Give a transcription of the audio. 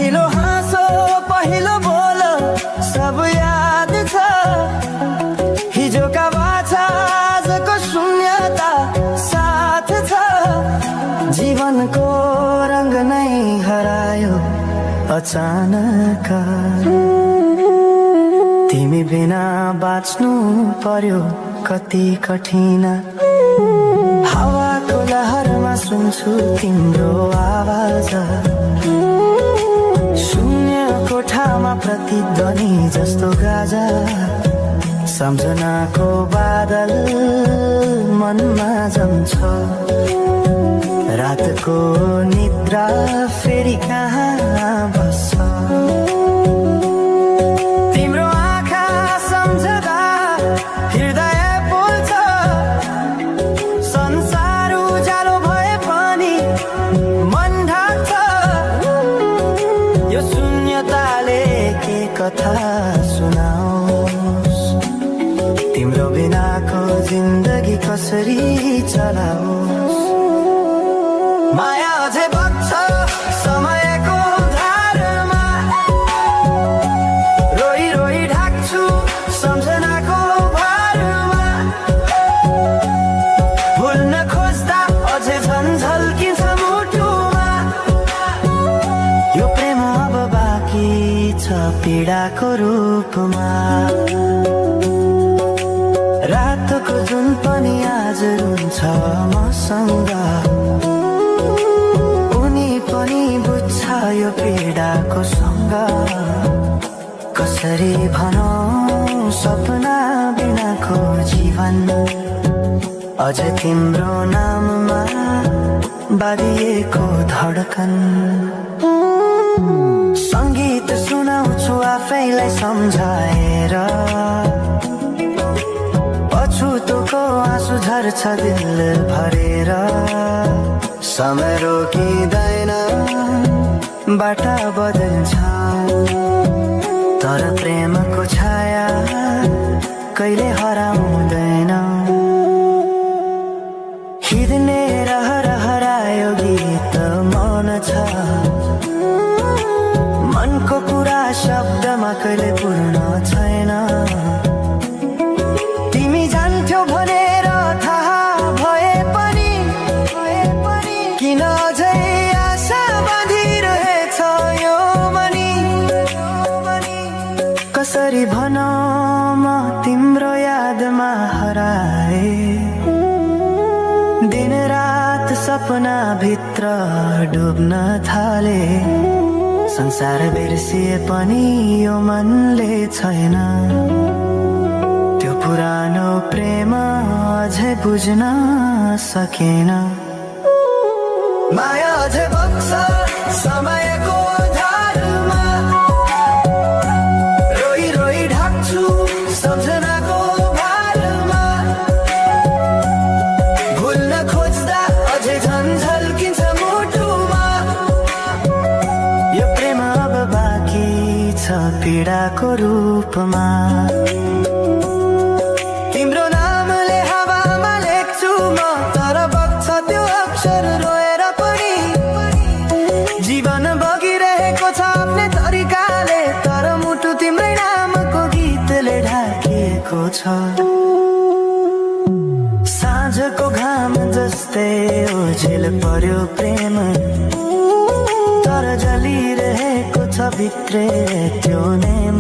पहिलो हाँसो पहिलो बोल सब याद छ हिजोका बाछा आजको शून्यता साथ छ जीवनको रंग नै हरायो अचानक तिमी बिना बाँच्नु पर्यो कति कठिन हावाको लहरमा सुन्छु तिम्रो आवाज शून्य कोठामा प्रतिध्वनि जस्तो गाजा सम्झनाको बादल मनमा जम्छ रातको निद्रा फेरि कहाँ बस्छ तिम्रो आँखा सम्झदा हृदय पोल्छ संसार उज्यालो भए पनि मन ढाक्छ यो शून्यताले के कथा सुनाओस् तिम्रो बिनाको जिन्दगी कसरी चलाओस् माया अझै बग्छ समयको धारमा रोई रोई ढाक्छु सम्झनाको भारमा भुल्न खोज्दा अझै झन् झल्किन्छ मुटुमा यो प्रेम अब बाँकी छ पीडाको रूपमा रातको जुन पनि आज रुन्छ मसँग पनि बुझ्छ यो पीडाको सँग कसरी भनौं सपना बिनाको जीवन अझ तिम्रो नाममा बाँधिएको धडकन संगीत सुनाउँछु आफैलाई सम्झाएर पछुतोको आँसु झर्छ दिल भरेर समय रोकिँदैन बाटा बदल्छ तर प्रेमको छाया कहिले हराउँदैन हिँड्ने हरायो गीत मौन छ मनको कुरा शब्दमा कहिले पूर्ण छैन तिमी जान्थ्यौ भनेर थाहा भए पनि किन अझै आशा बाँधिरहेछ यो मनी कसरी भनौं म तिम्रो यादमा हराए दिन रात सपना भित्र डुब्न थाले संसार बिर्सिए पनि यो मनले छैन त्यो पुरानो प्रेम अझै बुझ्न सकेन माया अझै बग्छ समयको धारमा रोई रोई ढाक्छु सम्झनाको भारमा भुल्न खोज्दा अझै झन् झल्किन्छ मुटुमा यो प्रेम अब बाँकी छ पीडाको रूपमा तिम्रो नामले हावामा लेख्छु म तर बग्छ त्यो अक्षर रोएर पनि जीवन बगिरहेको छ आफ्नै तरिकाले तर मुटु तिम्रै नामको गीतले ढाकिएको छ साँझको घाम जस्तै ओझेल पर्यो प्रेम तर जलिरहेको छ भित्रै त्यो नेम